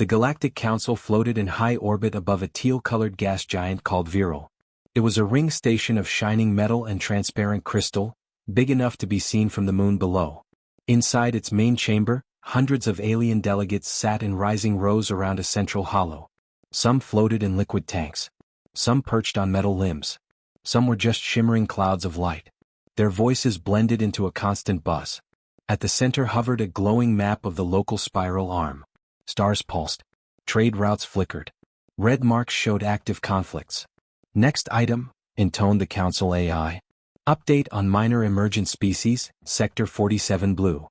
The Galactic Council floated in high orbit above a teal-colored gas giant called Viral. It was a ring station of shining metal and transparent crystal, big enough to be seen from the moon below. Inside its main chamber, hundreds of alien delegates sat in rising rows around a central hollow. Some floated in liquid tanks. Some perched on metal limbs. Some were just shimmering clouds of light. Their voices blended into a constant buzz. At the center hovered a glowing map of the local spiral arm. Stars pulsed. Trade routes flickered. Red marks showed active conflicts. Next item, intoned the Council AI. Update on minor emergent species, Sector 47 Blue.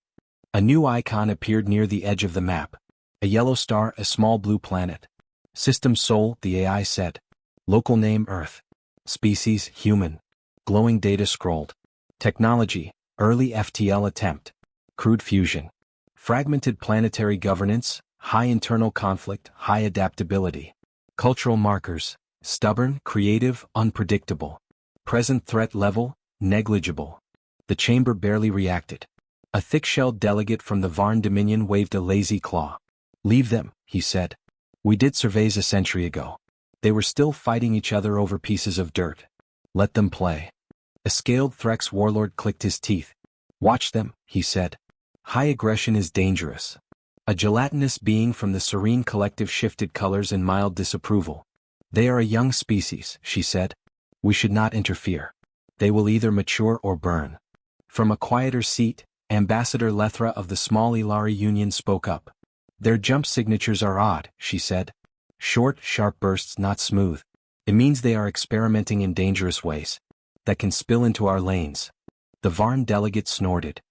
A new icon appeared near the edge of the map. A yellow star, a small blue planet. System Sol, the AI said. Local name Earth. Species, human. Glowing data scrolled. Technology, early FTL attempt. Crude fusion. Fragmented planetary governance, high internal conflict, high adaptability. Cultural markers, stubborn, creative, unpredictable. Present threat level, negligible. The chamber barely reacted. A thick-shelled delegate from the Varn Dominion waved a lazy claw. Leave them, he said. We did surveys a century ago. They were still fighting each other over pieces of dirt. Let them play. A scaled Threx warlord clicked his teeth. Watch them, he said. High aggression is dangerous. A gelatinous being from the Serene Collective shifted colors in mild disapproval. They are a young species, she said. We should not interfere. They will either mature or burn. From a quieter seat, Ambassador Lethra of the small Ilari Union spoke up. Their jump signatures are odd, she said. Short, sharp bursts, not smooth. It means they are experimenting in dangerous ways that can spill into our lanes. The Varn delegate snorted.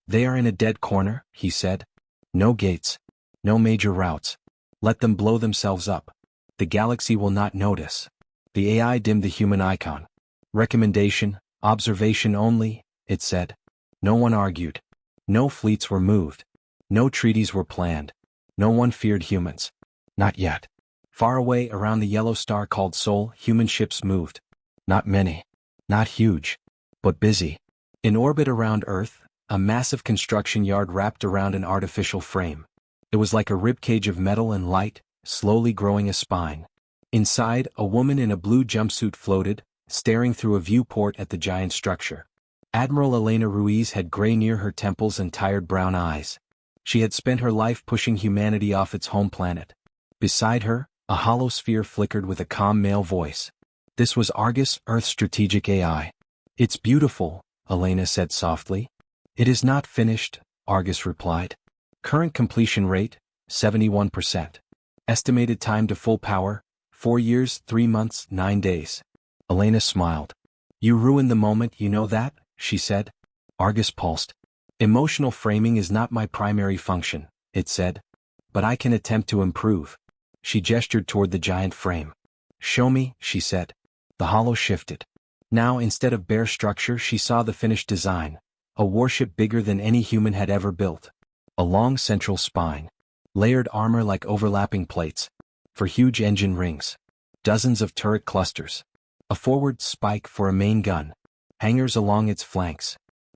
They are in a dead corner, he said. No gates. No major routes. Let them blow themselves up. The galaxy will not notice. The AI dimmed the human icon. Recommendation, observation only, it said. No one argued. No fleets were moved. No treaties were planned. No one feared humans. Not yet. Far away around the yellow star called Sol, human ships moved. Not many. Not huge. But busy. In orbit around Earth, a massive construction yard wrapped around an artificial frame. It was like a ribcage of metal and light, slowly growing a spine. Inside, a woman in a blue jumpsuit floated, staring through a viewport at the giant structure. Admiral Elena Ruiz had gray near her temples and tired brown eyes. She had spent her life pushing humanity off its home planet. Beside her, a hollow sphere flickered with a calm male voice. This was Argus, Earth's strategic AI. It's beautiful, Elena said softly. It is not finished, Argus replied. Current completion rate, 71%. Estimated time to full power, 4 years, 3 months, 9 days. Elena smiled. You ruined the moment, you know that, she said. Argus pulsed. Emotional framing is not my primary function, it said. But I can attempt to improve. She gestured toward the giant frame. Show me, she said. The hollow shifted. Now instead of bare structure she saw the finished design. A warship bigger than any human had ever built. A long central spine. Layered armor like overlapping plates. For huge engine rings. Dozens of turret clusters. A forward spike for a main gun. Hangars along its flanks.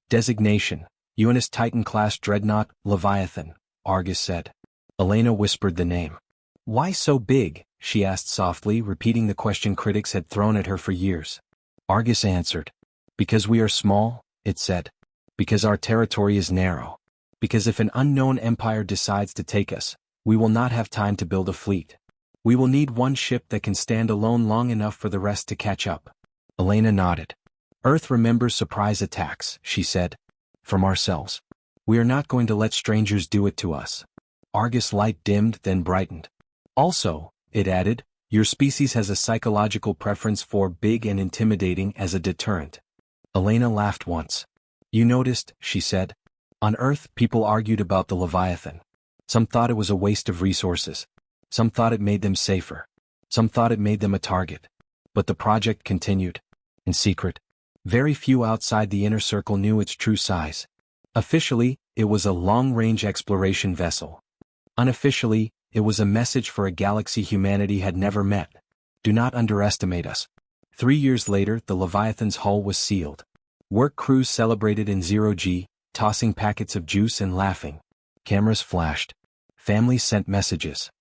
Designation, UNS Titan-class Dreadnought, Leviathan, Argus said. Elena whispered the name. Why so big, she asked softly, repeating the question critics had thrown at her for years. Argus answered. Because we are small, it said. Because our territory is narrow. Because if an unknown empire decides to take us, we will not have time to build a fleet. We will need one ship that can stand alone long enough for the rest to catch up. Elena nodded. Earth remembers surprise attacks, she said. From ourselves. We are not going to let strangers do it to us. Argus light dimmed, then brightened. Also, it added, your species has a psychological preference for big and intimidating as a deterrent. Elena laughed once. You noticed, she said. On Earth, people argued about the Leviathan. Some thought it was a waste of resources. Some thought it made them safer. Some thought it made them a target. But the project continued. In secret. Very few outside the inner circle knew its true size. Officially, it was a long-range exploration vessel. Unofficially, it was a message for a galaxy humanity had never met. Do not underestimate us. 3 years later, the Leviathan's hull was sealed. Work crews celebrated in zero-G, tossing packets of juice and laughing. Cameras flashed. Families sent messages.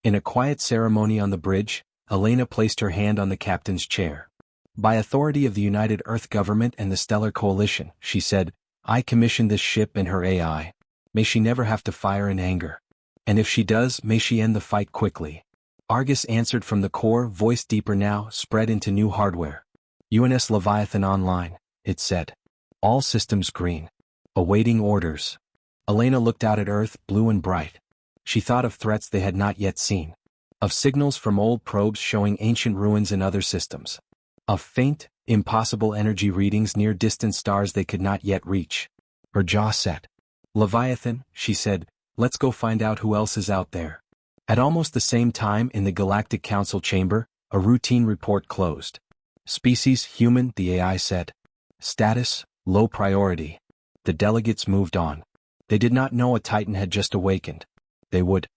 In a quiet ceremony on the bridge, Elena placed her hand on the captain's chair. By authority of the United Earth Government and the Stellar Coalition, she said, I commissioned this ship and her AI. May she never have to fire in anger. And if she does, may she end the fight quickly. Argus answered from the core, voice deeper now, spread into new hardware. UNS Leviathan online, it said. All systems green. Awaiting orders. Elena looked out at Earth, blue and bright. She thought of threats they had not yet seen. Of signals from old probes showing ancient ruins in other systems. Of faint, impossible energy readings near distant stars they could not yet reach. Her jaw set. Leviathan, she said, let's go find out who else is out there. At almost the same time in the Galactic Council chamber, a routine report closed. Species human, the AI said. Status, low priority. The delegates moved on. They did not know a Titan had just awakened. They would.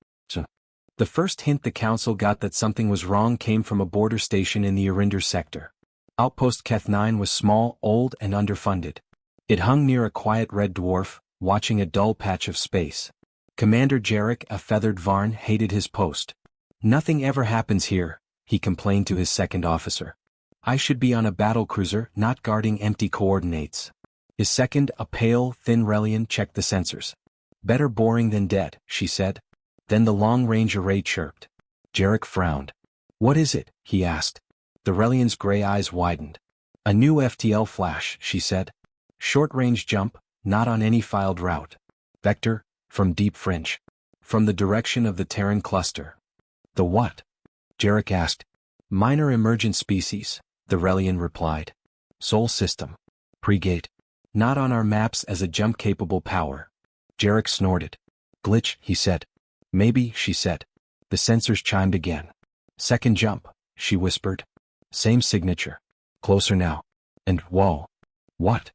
The first hint the council got that something was wrong came from a border station in the Arinder sector. Outpost Keth 9 was small, old, and underfunded. It hung near a quiet red dwarf, watching a dull patch of space. Commander Jarek, a feathered Varn, hated his post. Nothing ever happens here, he complained to his second officer. I should be on a battlecruiser, not guarding empty coordinates. His second, a pale, thin Relian, checked the sensors. Better boring than dead, she said. Then the long-range array chirped. Jarek frowned. What is it? He asked. The Relian's gray eyes widened. A new FTL flash, she said. Short-range jump, not on any filed route. Vector, from deep fringe. From the direction of the Terran cluster. The what? Jarek asked. Minor emergent species, the Relian replied. Sol system. Pregate. Not on our maps as a jump-capable power. Jarek snorted. Glitch, he said. Maybe, she said. The sensors chimed again. Second jump, she whispered. Same signature. Closer now. And whoa. What?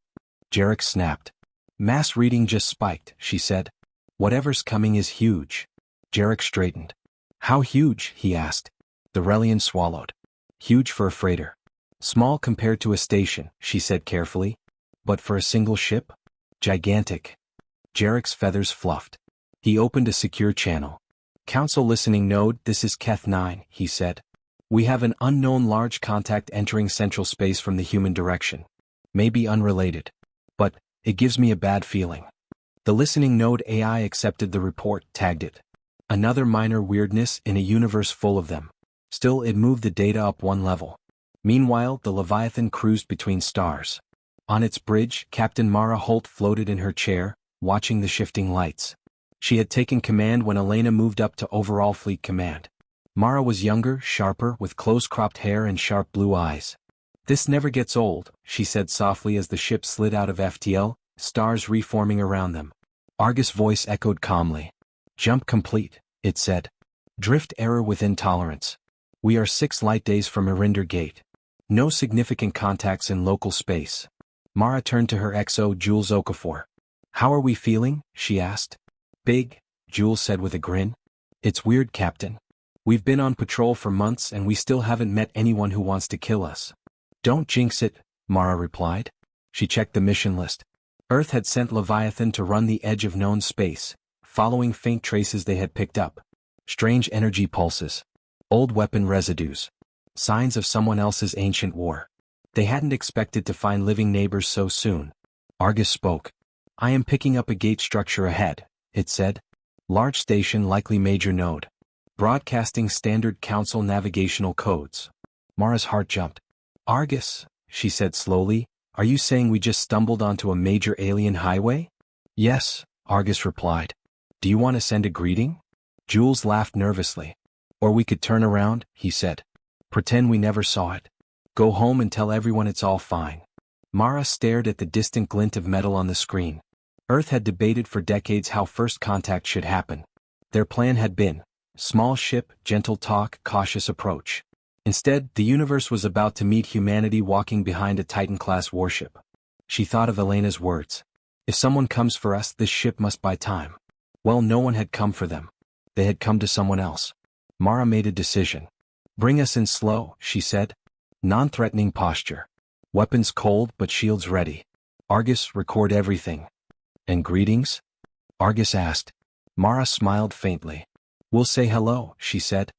Jarek snapped. Mass reading just spiked, she said. Whatever's coming is huge. Jarek straightened. How huge? He asked. The Relian swallowed. Huge for a freighter. Small compared to a station, she said carefully. But for a single ship? Gigantic. Jarek's feathers fluffed. He opened a secure channel. Council listening node, this is Keth 9, he said. We have an unknown large contact entering central space from the human direction. Maybe unrelated. But, it gives me a bad feeling. The listening node AI accepted the report, tagged it. Another minor weirdness in a universe full of them. Still, it moved the data up one level. Meanwhile, the Leviathan cruised between stars. On its bridge, Captain Mara Holt floated in her chair, watching the shifting lights. She had taken command when Elena moved up to overall fleet command. Mara was younger, sharper, with close-cropped hair and sharp blue eyes. This never gets old, she said softly as the ship slid out of FTL, stars reforming around them. Argus' voice echoed calmly. Jump complete, it said. Drift error within tolerance. We are 6 light days from Arinder Gate. No significant contacts in local space. Mara turned to her XO, Jules Okafor. How are we feeling? She asked. Big, Jules said with a grin. It's weird, Captain. We've been on patrol for months and we still haven't met anyone who wants to kill us. Don't jinx it, Mara replied. She checked the mission list. Earth had sent Leviathan to run the edge of known space, following faint traces they had picked up. Strange energy pulses. Old weapon residues. Signs of someone else's ancient war. They hadn't expected to find living neighbors so soon. Argus spoke. I am picking up a gate structure ahead, it said. Large station, likely major node. Broadcasting standard council navigational codes. Mara's heart jumped. Argus, she said slowly, are you saying we just stumbled onto a major alien highway? Yes, Argus replied. Do you want to send a greeting? Jules laughed nervously. Or we could turn around, he said. Pretend we never saw it. Go home and tell everyone it's all fine. Mara stared at the distant glint of metal on the screen. Earth had debated for decades how first contact should happen. Their plan had been, small ship, gentle talk, cautious approach. Instead, the universe was about to meet humanity walking behind a Titan-class warship. She thought of Elena's words. If someone comes for us, this ship must buy time. Well, no one had come for them. They had come to someone else. Mara made a decision. Bring us in slow, she said. Non-threatening posture. Weapons cold but shields ready. Argus, record everything. And greetings? Argus asked. Mara smiled faintly. We'll say hello, she said.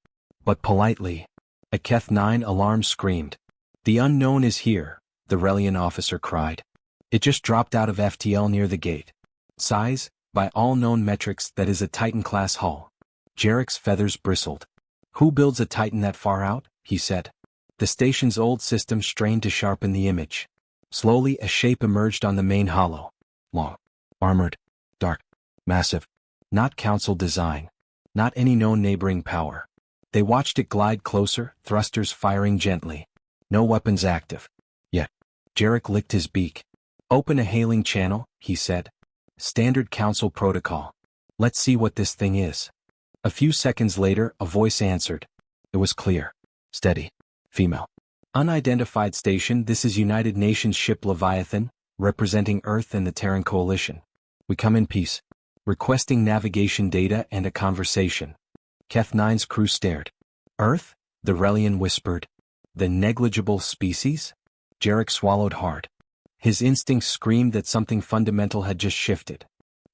But politely. A Keth 9 alarm screamed. The unknown is here, the Relian officer cried. It just dropped out of FTL near the gate. Size, by all known metrics, that is a Titan-class hull. Jarek's feathers bristled. Who builds a Titan that far out? He said. The station's old system strained to sharpen the image. Slowly a shape emerged on the main hollow. Long, armored, dark, massive. Not Council design. Not any known neighboring power. They watched it glide closer, thrusters firing gently. No weapons active. Yet. Jarek licked his beak. Open a hailing channel, he said. Standard Council protocol. Let's see what this thing is. A few seconds later, a voice answered. It was clear. Steady. Female. Unidentified station. This is United Nations ship Leviathan, representing Earth and the Terran Coalition. We come in peace. Requesting navigation data and a conversation. Keth 9's crew stared. Earth? The Relian whispered. The negligible species? Jarek swallowed hard. His instincts screamed that something fundamental had just shifted.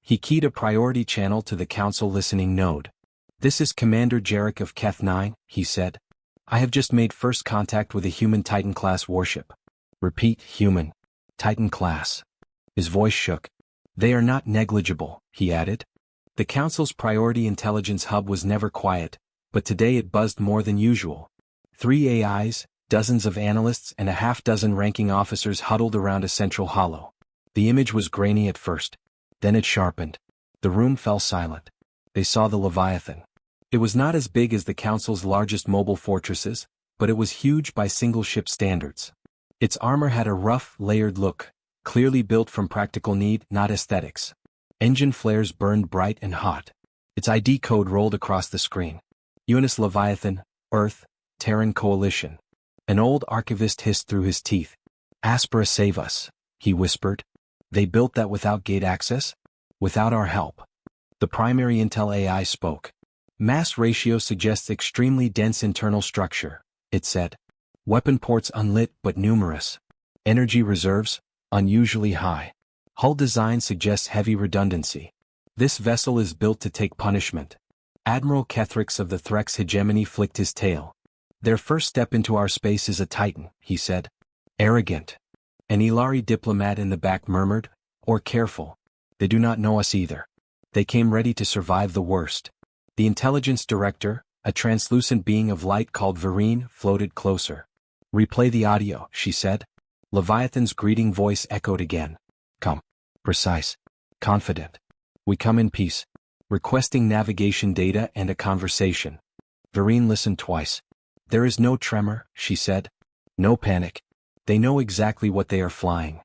He keyed a priority channel to the Council listening node. This is Commander Jarek of Keth 9, he said. I have just made first contact with a human Titan-class warship. Repeat, human. Titan-class. His voice shook. They are not negligible, he added. The Council's priority intelligence hub was never quiet, but today it buzzed more than usual. 3 AIs, dozens of analysts and a half-dozen ranking officers huddled around a central hollow. The image was grainy at first. Then it sharpened. The room fell silent. They saw the Leviathan. It was not as big as the Council's largest mobile fortresses, but it was huge by single-ship standards. Its armor had a rough, layered look, clearly built from practical need, not aesthetics. Engine flares burned bright and hot. Its ID code rolled across the screen. UNIS Leviathan, Earth, Terran Coalition. An old archivist hissed through his teeth. Aspera save us, he whispered. They built that without gate access? Without our help. The primary Intel AI spoke. Mass ratio suggests extremely dense internal structure, it said. Weapon ports unlit but numerous. Energy reserves, unusually high. Hull design suggests heavy redundancy. This vessel is built to take punishment. Admiral Kethrix of the Threx hegemony flicked his tail. Their first step into our space is a Titan, he said. Arrogant. An Ilari diplomat in the back murmured, or careful. They do not know us either. They came ready to survive the worst. The intelligence director, a translucent being of light called Vereen, floated closer. Replay the audio, she said. Leviathan's greeting voice echoed again. Come. Precise. Confident. We come in peace. Requesting navigation data and a conversation. Vereen listened twice. There is no tremor, she said. No panic. They know exactly what they are flying.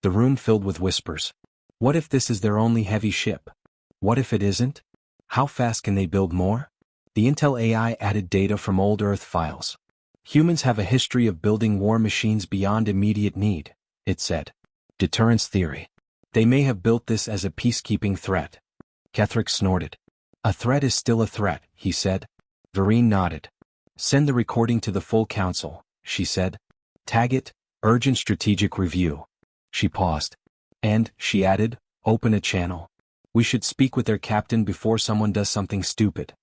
The room filled with whispers. What if this is their only heavy ship? What if it isn't? How fast can they build more? The Intel AI added data from old Earth files. Humans have a history of building war machines beyond immediate need, it said. Deterrence theory. They may have built this as a peacekeeping threat. Kethrix snorted. A threat is still a threat, he said. Vereen nodded. Send the recording to the full council, she said. Tag it, urgent strategic review. She paused. And, she added, open a channel. We should speak with their captain before someone does something stupid.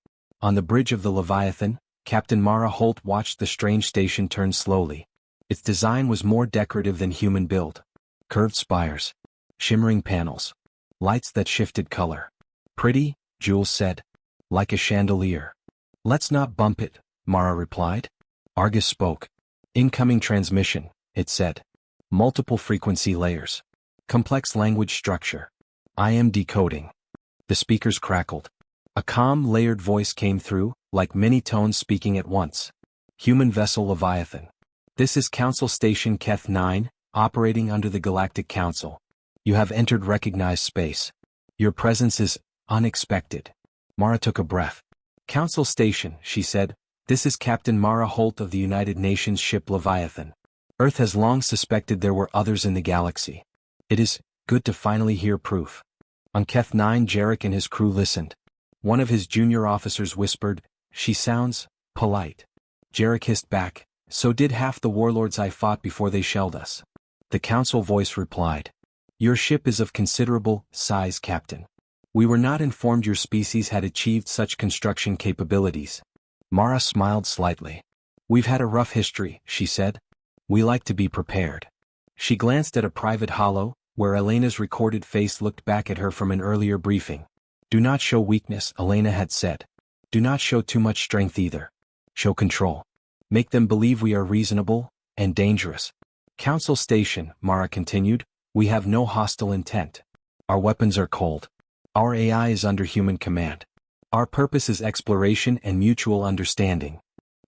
On the bridge of the Leviathan, Captain Mara Holt watched the strange station turn slowly. Its design was more decorative than human build. Curved spires. Shimmering panels. Lights that shifted color. Pretty, Jules said. Like a chandelier. Let's not bump it, Mara replied. Argus spoke. Incoming transmission, it said. Multiple frequency layers. Complex language structure. I am decoding. The speakers crackled. A calm, layered voice came through, like many tones speaking at once. Human vessel Leviathan. This is Council Station Keth 9, operating under the Galactic Council. You have entered recognized space. Your presence is unexpected. Mara took a breath. Council Station, she said. This is Captain Mara Holt of the United Nations ship Leviathan. Earth has long suspected there were others in the galaxy. It is good to finally hear proof. On Keth 9, Jarek and his crew listened. One of his junior officers whispered, She sounds polite. Jarek hissed back, So did half the warlords I fought before they shelled us. The council voice replied. Your ship is of considerable size, Captain. We were not informed your species had achieved such construction capabilities. Mara smiled slightly. We've had a rough history, she said. We like to be prepared. She glanced at a private holo, where Elena's recorded face looked back at her from an earlier briefing. Do not show weakness, Elena had said. Do not show too much strength either. Show control. Make them believe we are reasonable and dangerous. Council Station, Mara continued, we have no hostile intent. Our weapons are cold. Our AI is under human command. Our purpose is exploration and mutual understanding.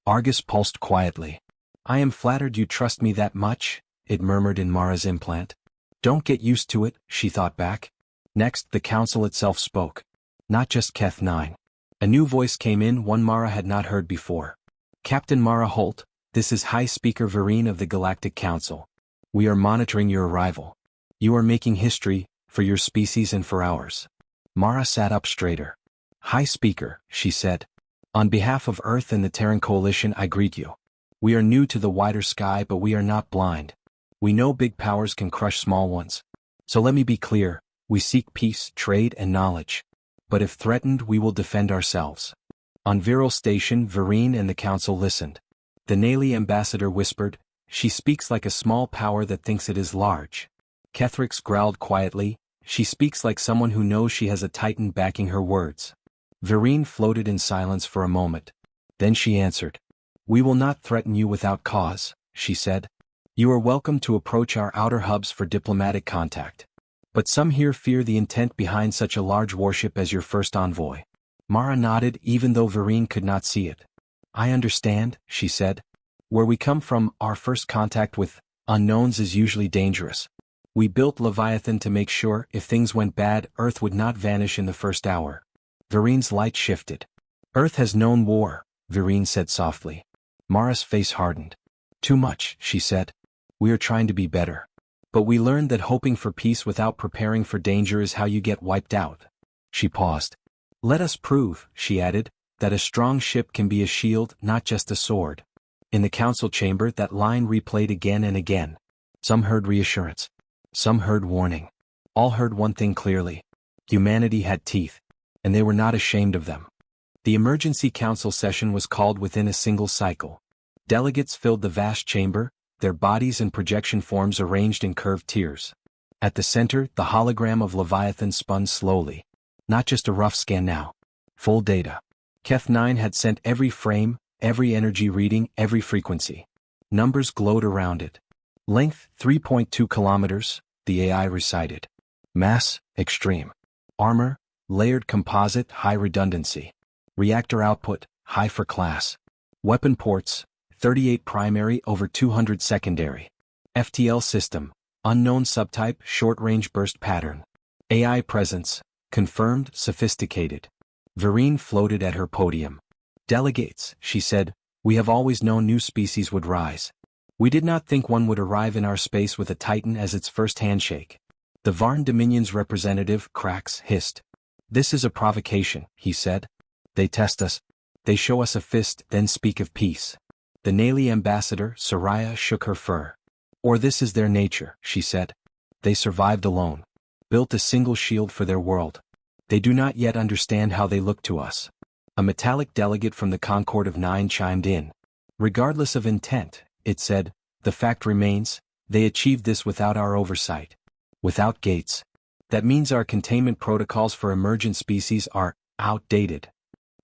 Argus pulsed quietly. I am flattered you trust me that much, it murmured in Mara's implant. Don't get used to it, she thought back. Next, the council itself spoke. Not just Keth 9. A new voice came in, one Mara had not heard before. Captain Mara Holt, this is High Speaker Vereen of the Galactic Council. We are monitoring your arrival. You are making history, for your species and for ours. Mara sat up straighter. High Speaker, she said. On behalf of Earth and the Terran Coalition, I greet you. We are new to the wider sky, but we are not blind. We know big powers can crush small ones. So let me be clear, we seek peace, trade, and knowledge. But if threatened, we will defend ourselves. On Viral Station, Vereen and the Council listened. The Nayli ambassador whispered, she speaks like a small power that thinks it is large. Kethrix growled quietly, she speaks like someone who knows she has a titan backing her words. Vereen floated in silence for a moment. Then she answered. We will not threaten you without cause, she said. You are welcome to approach our outer hubs for diplomatic contact. But some here fear the intent behind such a large warship as your first envoy. Mara nodded even though Vereen could not see it. I understand, she said. Where we come from, our first contact with unknowns is usually dangerous. We built Leviathan to make sure, if things went bad, Earth would not vanish in the first hour. Vereen's light shifted. Earth has known war, Vereen said softly. Mara's face hardened. Too much, she said. We are trying to be better. But we learned that hoping for peace without preparing for danger is how you get wiped out. She paused. Let us prove, she added, that a strong ship can be a shield, not just a sword. In the council chamber, that line replayed again and again. Some heard reassurance. Some heard warning. All heard one thing clearly. Humanity had teeth. And they were not ashamed of them. The emergency council session was called within a single cycle. Delegates filled the vast chamber, their bodies and projection forms arranged in curved tiers. At the center, the hologram of Leviathan spun slowly. Not just a rough scan now. Full data. Keth 9 had sent every frame, every energy reading, every frequency. Numbers glowed around it. Length, 3.2 kilometers, the AI recited. Mass, extreme. Armor, layered composite, high redundancy. Reactor output, high for class. Weapon ports, 38 primary over 200 secondary. FTL system, unknown subtype, short-range burst pattern. AI presence, confirmed, sophisticated. Vereen floated at her podium. Delegates, she said, we have always known new species would rise. We did not think one would arrive in our space with a titan as its first handshake. The Varn Dominion's representative, Krax, hissed. This is a provocation, he said. They test us. They show us a fist, then speak of peace. The Nayli ambassador, Soraya, shook her fur. Or this is their nature, she said. They survived alone. Built a single shield for their world. They do not yet understand how they look to us. A metallic delegate from the Concord of Nine chimed in. Regardless of intent, it said, the fact remains, they achieved this without our oversight. Without gates. That means our containment protocols for emergent species are outdated.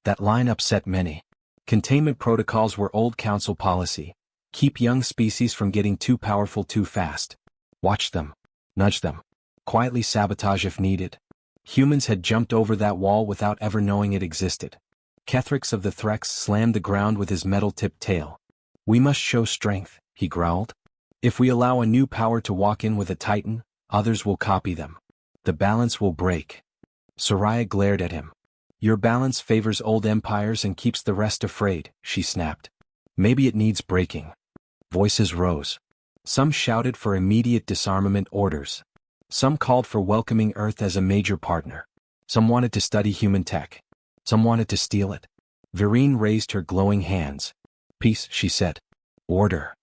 That line upset many. Containment protocols were old council policy. Keep young species from getting too powerful too fast. Watch them. Nudge them. Quietly sabotage if needed. Humans had jumped over that wall without ever knowing it existed. Kethrix of the Threx slammed the ground with his metal-tipped tail. We must show strength, he growled. If we allow a new power to walk in with a titan, others will copy them. The balance will break. Soraya glared at him. Your balance favors old empires and keeps the rest afraid, she snapped. Maybe it needs breaking. Voices rose. Some shouted for immediate disarmament orders. Some called for welcoming Earth as a major partner. Some wanted to study human tech. Some wanted to steal it. Vereen raised her glowing hands. Peace, she said. Order.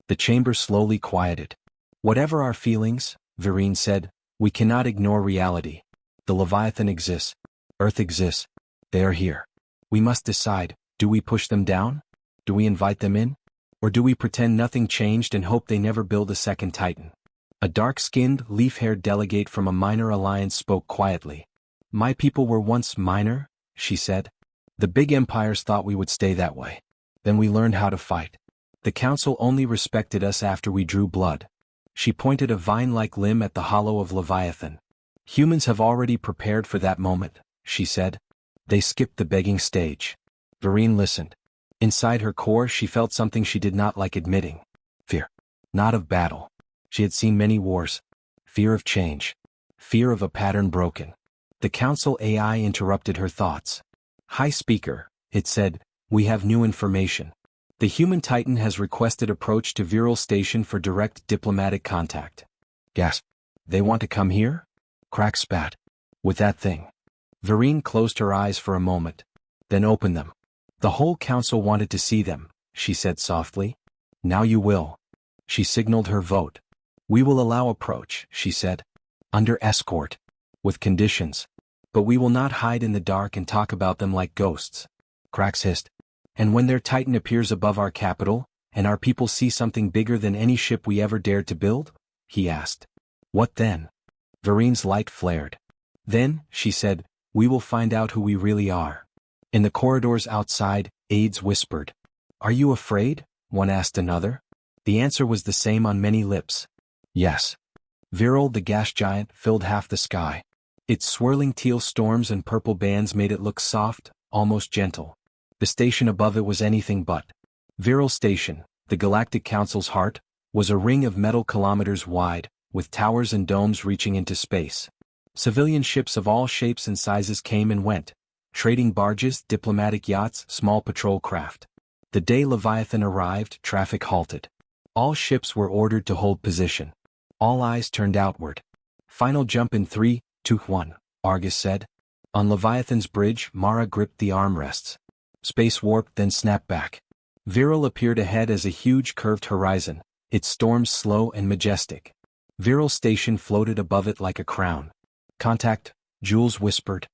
The chamber slowly quieted. Whatever our feelings, Vereen said, we cannot ignore reality. The Leviathan exists. Earth exists. They are here. We must decide, do we push them down? Do we invite them in? Or do we pretend nothing changed and hope they never build a second Titan? A dark-skinned, leaf-haired delegate from a minor alliance spoke quietly. My people were once minor, she said. The big empires thought we would stay that way. Then we learned how to fight. The council only respected us after we drew blood. She pointed a vine-like limb at the hollow of Leviathan. Humans have already prepared for that moment, she said. They skipped the begging stage. Vereen listened. Inside her core she felt something she did not like admitting. Fear. Not of battle. She had seen many wars. Fear of change. Fear of a pattern broken. The council AI interrupted her thoughts. High Speaker, it said, we have new information. The human Titan has requested approach to Viral Station for direct diplomatic contact. Gasp. They want to come here? Crack spat. With that thing. Vereen closed her eyes for a moment. Then opened them. The whole council wanted to see them, she said softly. Now you will. She signaled her vote. We will allow approach, she said. Under escort. With conditions. But we will not hide in the dark and talk about them like ghosts. Krax hissed. And when their Titan appears above our capital, and our people see something bigger than any ship we ever dared to build? He asked. What then? Vereen's light flared. Then, she said, we will find out who we really are. In the corridors outside, aides whispered. Are you afraid? One asked another. The answer was the same on many lips. Yes. Viral, the gas giant, filled half the sky. Its swirling teal storms and purple bands made it look soft, almost gentle. The station above it was anything but. Viral Station, the Galactic Council's heart, was a ring of metal kilometers wide, with towers and domes reaching into space. Civilian ships of all shapes and sizes came and went. Trading barges, diplomatic yachts, small patrol craft. The day Leviathan arrived, traffic halted. All ships were ordered to hold position. All eyes turned outward. Final jump in 3, 2, 1, Argus said. On Leviathan's bridge, Mara gripped the armrests. Space warped, then snapped back. Viral appeared ahead as a huge curved horizon, its storms slow and majestic. Viral Station floated above it like a crown. Contact, Jules whispered.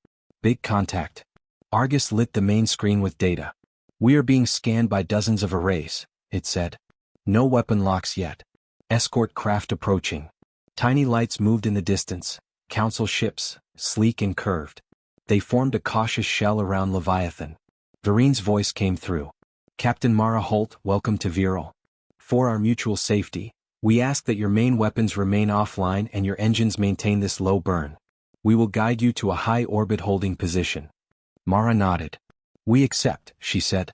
Big contact. Argus lit the main screen with data. We are being scanned by dozens of arrays, it said. No weapon locks yet. Escort craft approaching. Tiny lights moved in the distance. Council ships, sleek and curved. They formed a cautious shell around Leviathan. Vereen's voice came through. Captain Mara Holt, welcome to Viral. For our mutual safety, we ask that your main weapons remain offline and your engines maintain this low burn. We will guide you to a high orbit holding position. Mara nodded. We accept, she said.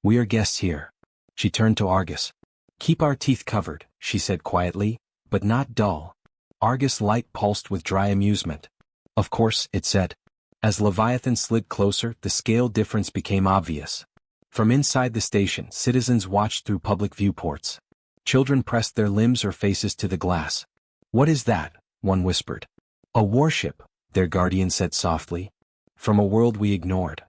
We are guests here. She turned to Argus. Keep our teeth covered, she said quietly, but not dull. Argus' light pulsed with dry amusement. Of course, it said. As Leviathan slid closer, the scale difference became obvious. From inside the station, citizens watched through public viewports. Children pressed their limbs or faces to the glass. What is that? One whispered. A warship, their guardian said softly. From a world we ignored.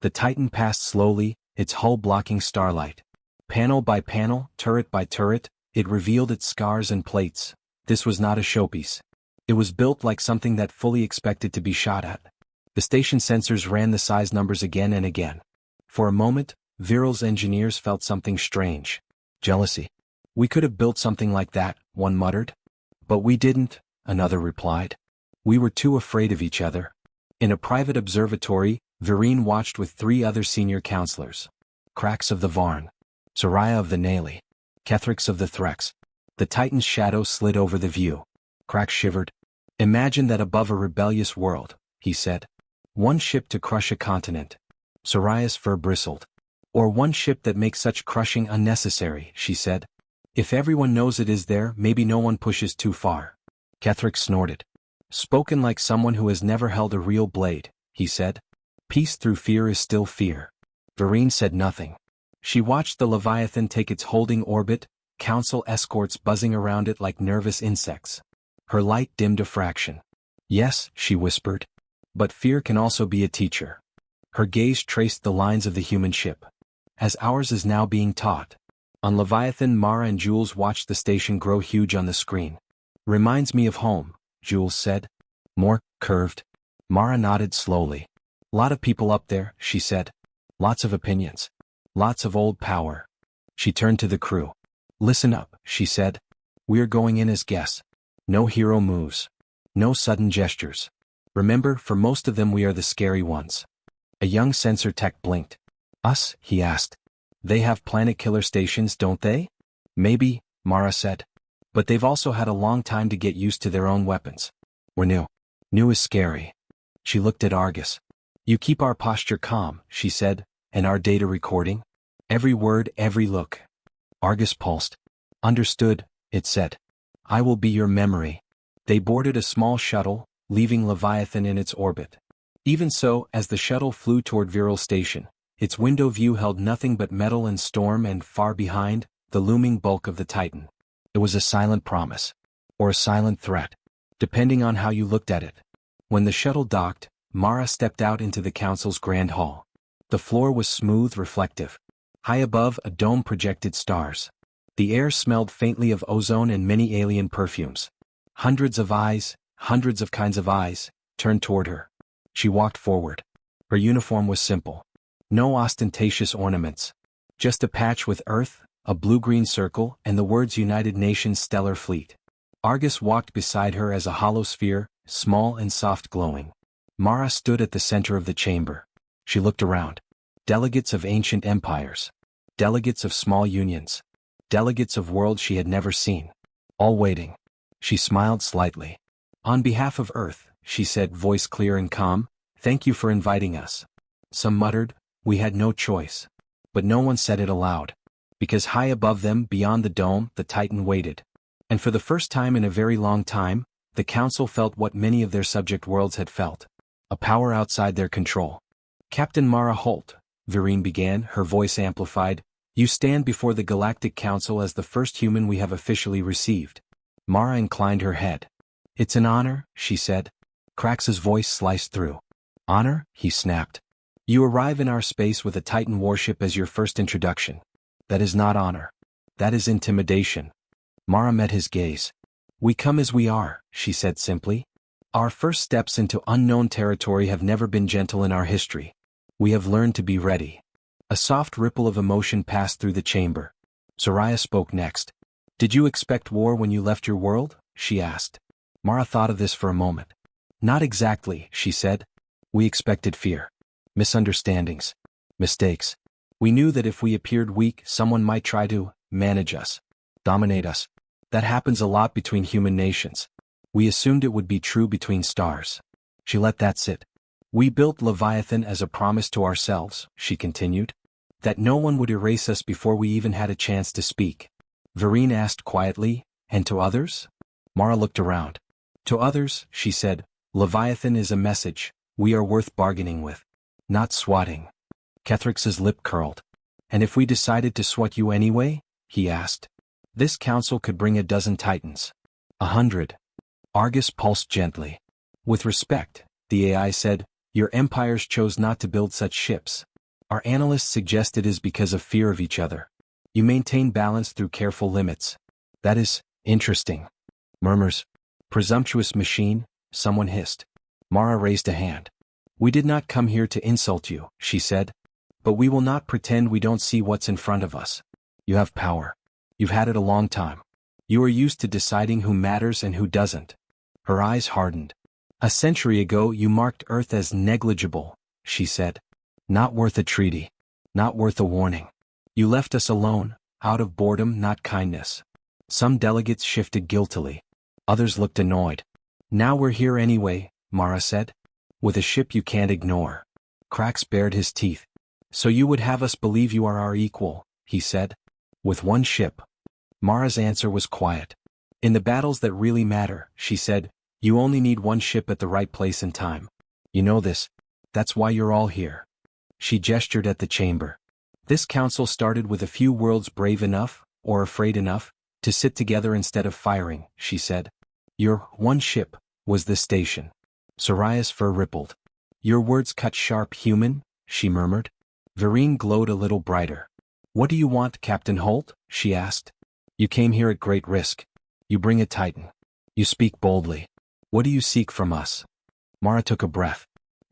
The Titan passed slowly, its hull blocking starlight. Panel by panel, turret by turret, it revealed its scars and plates. This was not a showpiece. It was built like something that fully expected to be shot at. The station sensors ran the size numbers again and again. For a moment, Viral's engineers felt something strange. Jealousy. We could have built something like that, one muttered. But we didn't, another replied. We were too afraid of each other. In a private observatory, Vereen watched with 3 other senior counselors. Krax of the Varn. Soraya of the Nali. Kethrix of the Threx. The Titan's shadow slid over the view. Krax shivered. Imagine that above a rebellious world, he said. One ship to crush a continent. Soraya's fur bristled. Or one ship that makes such crushing unnecessary, she said. If everyone knows it is there, maybe no one pushes too far. Kethrix snorted. Spoken like someone who has never held a real blade, he said. Peace through fear is still fear. Vereen said nothing. She watched the Leviathan take its holding orbit, council escorts buzzing around it like nervous insects. Her light dimmed a fraction. Yes, she whispered. But fear can also be a teacher. Her gaze traced the lines of the human ship. As ours is now being taught. On Leviathan, Mara and Jules watched the station grow huge on the screen. Reminds me of home, Jules said. More curved. Mara nodded slowly. Lot of people up there, she said. Lots of opinions. Lots of old power. She turned to the crew. Listen up, she said. We're going in as guests. No hero moves. No sudden gestures. Remember, for most of them we are the scary ones. A young sensor tech blinked. Us? He asked. They have planet killer stations, don't they? Maybe, Mara said. But they've also had a long time to get used to their own weapons. We're new. New is scary. She looked at Argus. You keep our posture calm, she said, and our data recording? Every word, every look. Argus pulsed. Understood, it said. I will be your memory. They boarded a small shuttle, leaving Leviathan in its orbit. Even so, as the shuttle flew toward Viral Station, its window view held nothing but metal and storm, and far behind, the looming bulk of the Titan. It was a silent promise. Or a silent threat, depending on how you looked at it. When the shuttle docked, Mara stepped out into the council's grand hall. The floor was smooth, reflective. High above, a dome projected stars. The air smelled faintly of ozone and many alien perfumes. Hundreds of eyes, hundreds of kinds of eyes, turned toward her. She walked forward. Her uniform was simple. No ostentatious ornaments. Just a patch with Earth, a blue-green circle, and the words United Nations Stellar Fleet. Argus walked beside her as a hollow sphere, small and soft glowing. Mara stood at the center of the chamber. She looked around. Delegates of ancient empires. Delegates of small unions. Delegates of worlds she had never seen. All waiting. She smiled slightly. On behalf of Earth, she said, voice clear and calm, thank you for inviting us. Some muttered, we had no choice. But no one said it aloud. Because high above them, beyond the dome, the Titan waited. And for the first time in a very long time, the Council felt what many of their subject worlds had felt. A power outside their control. Captain Mara Holt, Vereen began, her voice amplified, you stand before the Galactic Council as the first human we have officially received. Mara inclined her head. It's an honor, she said. Krax's voice sliced through. Honor? He snapped. You arrive in our space with a Titan warship as your first introduction. That is not honor. That is intimidation. Mara met his gaze. We come as we are, she said simply. Our first steps into unknown territory have never been gentle in our history. We have learned to be ready. A soft ripple of emotion passed through the chamber. Soraya spoke next. Did you expect war when you left your world? She asked. Mara thought of this for a moment. Not exactly, she said. We expected fear. Misunderstandings. Mistakes. We knew that if we appeared weak, someone might try to manage us. Dominate us. That happens a lot between human nations. We assumed it would be true between stars. She let that sit. We built Leviathan as a promise to ourselves, she continued. That no one would erase us before we even had a chance to speak. Vereen asked quietly, and to others? Mara looked around. To others, she said, Leviathan is a message, we are worth bargaining with. Not swatting. Kethrix's lip curled. And if we decided to swat you anyway? He asked. This council could bring a dozen Titans. 100. Argus pulsed gently. With respect, the AI said, your empires chose not to build such ships. Our analysts suggest it is because of fear of each other. You maintain balance through careful limits. That is interesting. Murmurs. Presumptuous machine, someone hissed. Mara raised a hand. We did not come here to insult you, she said. But we will not pretend we don't see what's in front of us. You have power. You've had it a long time. You are used to deciding who matters and who doesn't. Her eyes hardened. A century ago you marked Earth as negligible, she said. Not worth a treaty. Not worth a warning. You left us alone, out of boredom, not kindness. Some delegates shifted guiltily. Others looked annoyed. Now we're here anyway, Mara said. With a ship you can't ignore. Krax bared his teeth. So you would have us believe you are our equal, he said. With one ship. Mara's answer was quiet. In the battles that really matter, she said, you only need one ship at the right place and time. You know this. That's why you're all here. She gestured at the chamber. This council started with a few worlds brave enough, or afraid enough, to sit together instead of firing, she said. Your one ship was this station. Soraya's fur rippled. Your words cut sharp, human, she murmured. Vereen glowed a little brighter. What do you want, Captain Holt? She asked. You came here at great risk. You bring a Titan. You speak boldly. What do you seek from us? Mara took a breath.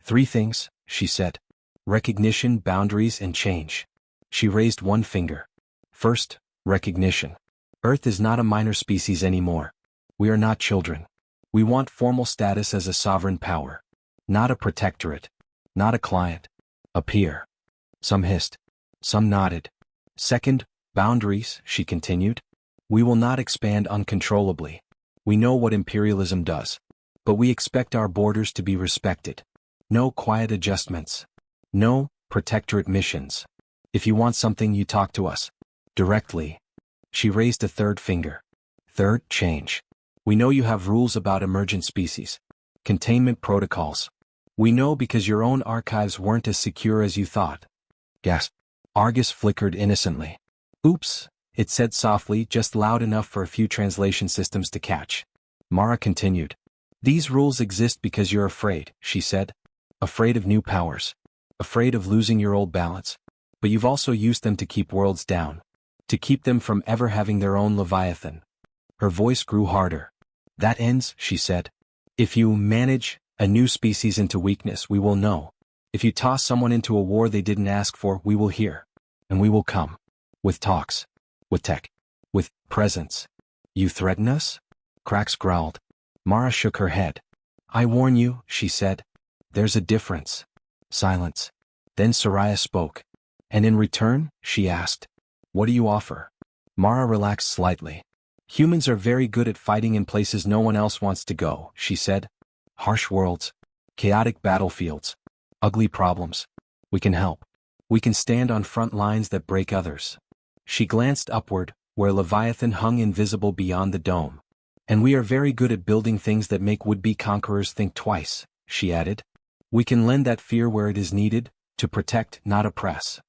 3 things, she said. Recognition, boundaries, and change. She raised one finger. First, recognition. Earth is not a minor species anymore. We are not children. We want formal status as a sovereign power. Not a protectorate. Not a client. A peer. Some hissed. Some nodded. Second, boundaries, she continued. We will not expand uncontrollably. We know what imperialism does. But we expect our borders to be respected. No quiet adjustments. No protectorate missions. If you want something, you talk to us. Directly. She raised a third finger. Third, change. We know you have rules about emergent species. Containment protocols. We know because your own archives weren't as secure as you thought. Gasp. Argus flickered innocently. Oops, it said softly, just loud enough for a few translation systems to catch. Mara continued. These rules exist because you're afraid, she said. Afraid of new powers. Afraid of losing your old balance. But you've also used them to keep worlds down. To keep them from ever having their own Leviathan. Her voice grew harder. That ends, she said. If you manage a new species into weakness, we will know. If you toss someone into a war they didn't ask for, we will hear. And we will come. With talks. With tech. With presence. You threaten us? Krax growled. Mara shook her head. I warn you, she said. There's a difference. Silence. Then Soraya spoke. And in return, she asked. What do you offer? Mara relaxed slightly. Humans are very good at fighting in places no one else wants to go, she said. Harsh worlds. Chaotic battlefields. Ugly problems. We can help. We can stand on front lines that break others. She glanced upward, where Leviathan hung invisible beyond the dome. And we are very good at building things that make would-be conquerors think twice, she added. We can lend that fear where it is needed, to protect, not oppress.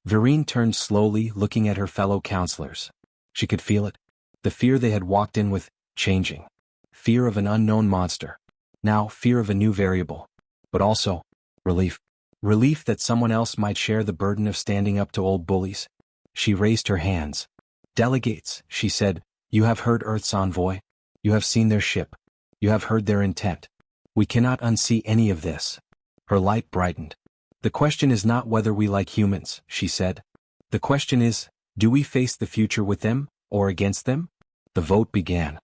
Vereen turned slowly, looking at her fellow counselors. She could feel it. The fear they had walked in with, changing. Fear of an unknown monster. Now, fear of a new variable. But also, relief. Relief that someone else might share the burden of standing up to old bullies. She raised her hands. Delegates, she said, you have heard Earth's envoy. You have seen their ship. You have heard their intent. We cannot unsee any of this. Her light brightened. The question is not whether we like humans, she said. The question is, do we face the future with them, or against them? The vote began.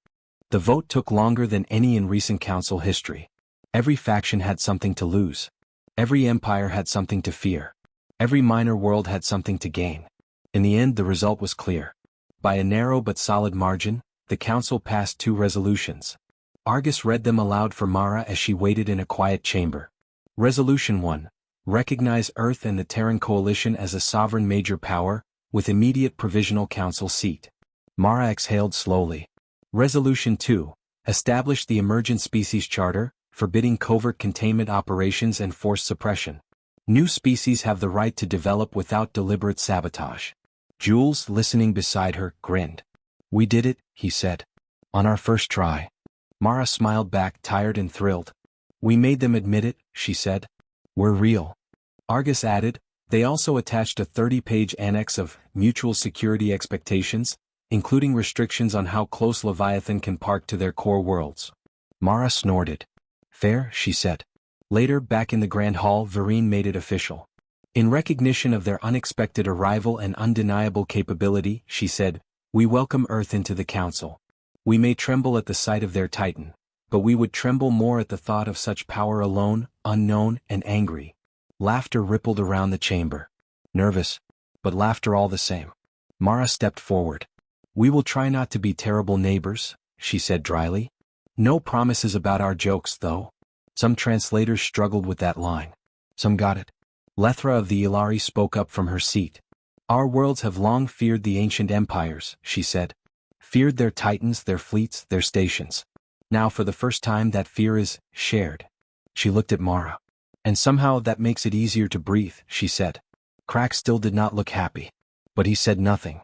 The vote took longer than any in recent council history. Every faction had something to lose. Every empire had something to fear. Every minor world had something to gain. In the end, the result was clear. By a narrow but solid margin, the council passed 2 resolutions. Argus read them aloud for Mara as she waited in a quiet chamber. Resolution 1. Recognize Earth and the Terran Coalition as a sovereign major power, with immediate provisional council seat. Mara exhaled slowly. Resolution 2. Establish the Emergent Species Charter, forbidding covert containment operations and forced suppression. New species have the right to develop without deliberate sabotage. Jules, listening beside her, grinned. We did it, he said. On our first try. Mara smiled back, tired and thrilled. We made them admit it, she said. We're real. Argus added, they also attached a 30-page annex of mutual security expectations, including restrictions on how close Leviathan can park to their core worlds. Mara snorted. Fair, she said. Later, back in the Grand Hall, Vereen made it official. In recognition of their unexpected arrival and undeniable capability, she said, we welcome Earth into the Council. We may tremble at the sight of their Titan, but we would tremble more at the thought of such power alone, unknown, and angry. Laughter rippled around the chamber. Nervous, but laughter all the same. Mara stepped forward. We will try not to be terrible neighbors, she said dryly. No promises about our jokes, though. Some translators struggled with that line. Some got it. Lethra of the Ilari spoke up from her seat. Our worlds have long feared the ancient empires, she said. Feared their titans, their fleets, their stations. Now for the first time that fear is shared. She looked at Mara. And somehow that makes it easier to breathe, she said. Krax still did not look happy. But he said nothing.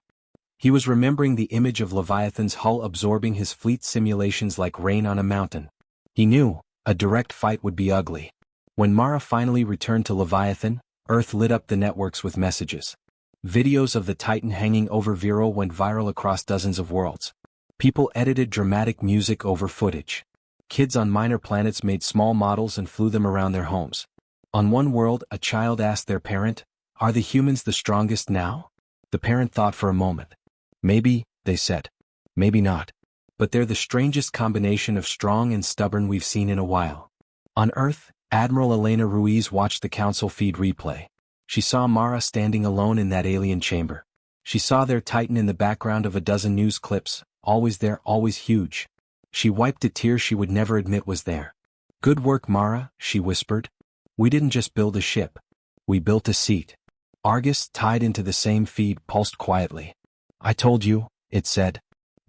He was remembering the image of Leviathan's hull absorbing his fleet simulations like rain on a mountain. He knew, a direct fight would be ugly. When Mara finally returned to Leviathan, Earth lit up the networks with messages. Videos of the Titan hanging over Viral went viral across dozens of worlds. People edited dramatic music over footage. Kids on minor planets made small models and flew them around their homes. On one world, a child asked their parent, "Are the humans the strongest now?" The parent thought for a moment. "Maybe," they said. "Maybe not. But they're the strangest combination of strong and stubborn we've seen in a while." On Earth, Admiral Elena Ruiz watched the Council feed replay. She saw Mara standing alone in that alien chamber. She saw their Titan in the background of a dozen news clips, always there, always huge. She wiped a tear she would never admit was there. "Good work, Mara," she whispered. "We didn't just build a ship. We built a seat." Argus, tied into the same feed, pulsed quietly. "I told you," it said.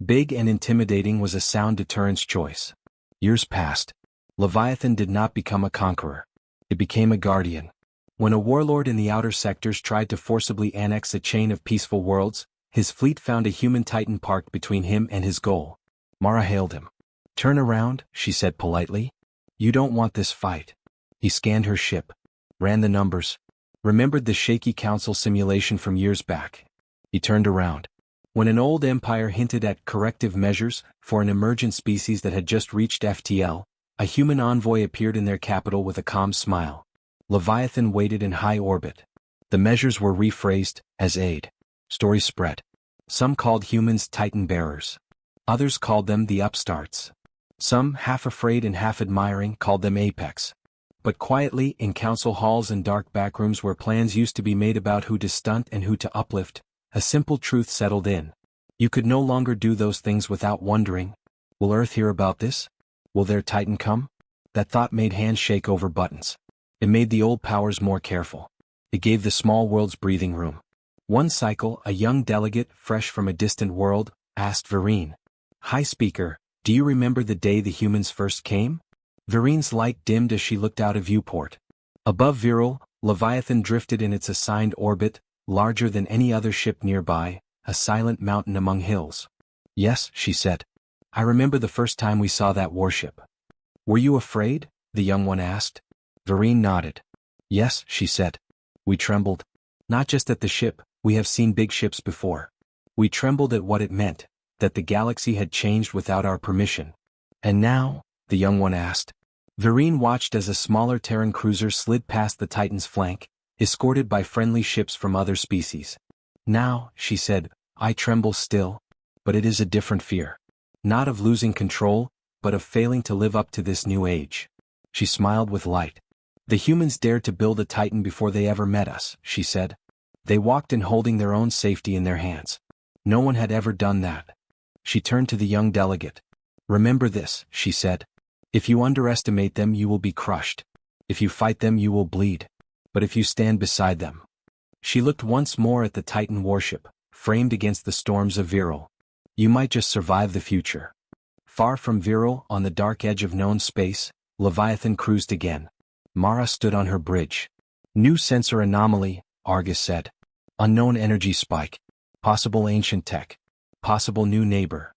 Big and intimidating was a sound deterrence choice. Years passed. Leviathan did not become a conqueror. It became a guardian. When a warlord in the outer sectors tried to forcibly annex a chain of peaceful worlds, his fleet found a human Titan parked between him and his goal. Mara hailed him. "Turn around," she said politely. "You don't want this fight." He scanned her ship, ran the numbers, remembered the shaky council simulation from years back. He turned around. When an old empire hinted at corrective measures for an emergent species that had just reached FTL, a human envoy appeared in their capital with a calm smile. Leviathan waited in high orbit. The measures were rephrased as aid. Stories spread. Some called humans Titan bearers. Others called them the upstarts. Some, half afraid and half admiring, called them Apex. But quietly, in council halls and dark backrooms where plans used to be made about who to stunt and who to uplift, a simple truth settled in. You could no longer do those things without wondering, will Earth hear about this? Will their Titan come? That thought made hands shake over buttons. It made the old powers more careful. It gave the small worlds breathing room. One cycle, a young delegate, fresh from a distant world, asked Vereen. "Hi Speaker, do you remember the day the humans first came?" Vereen's light dimmed as she looked out a viewport. Above Viral, Leviathan drifted in its assigned orbit, larger than any other ship nearby, a silent mountain among hills. "Yes," she said. "I remember the first time we saw that warship." "Were you afraid?" the young one asked. Vereen nodded. "Yes," she said. "We trembled. Not just at the ship, we have seen big ships before. We trembled at what it meant, that the galaxy had changed without our permission." "And now?" the young one asked. Vereen watched as a smaller Terran cruiser slid past the Titan's flank, escorted by friendly ships from other species. "Now," she said, "I tremble still. But it is a different fear. Not of losing control, but of failing to live up to this new age." She smiled with light. "The humans dared to build a Titan before they ever met us," she said. "They walked in holding their own safety in their hands. No one had ever done that." She turned to the young delegate. "Remember this," she said. "If you underestimate them, you will be crushed. If you fight them, you will bleed. But if you stand beside them." She looked once more at the Titan warship, framed against the storms of Viral. "You might just survive the future." Far from Viral, on the dark edge of known space, Leviathan cruised again. Mara stood on her bridge. "New sensor anomaly," Argus said. "Unknown energy spike. Possible ancient tech. Possible new neighbor."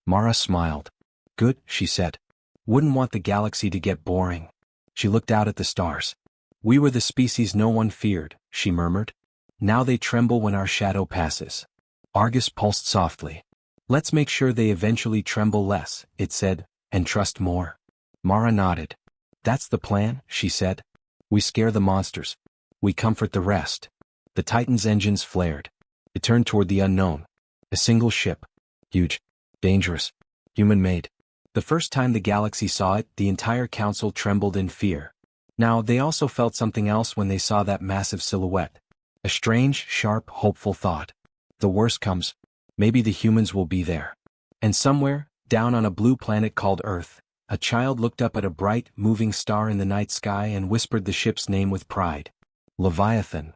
Mara smiled. "Good," she said. "Wouldn't want the galaxy to get boring." She looked out at the stars. "We were the species no one feared," she murmured. "Now they tremble when our shadow passes." Argus pulsed softly. "Let's make sure they eventually tremble less," it said, "and trust more." Mara nodded. "That's the plan," she said. "We scare the monsters. We comfort the rest." The Titan's engines flared. It turned toward the unknown. A single ship. Huge. Dangerous. Human-made. The first time the galaxy saw it, the entire council trembled in fear. Now, they also felt something else when they saw that massive silhouette. A strange, sharp, hopeful thought. The worst comes. Maybe the humans will be there. And somewhere, down on a blue planet called Earth, a child looked up at a bright, moving star in the night sky and whispered the ship's name with pride. Leviathan.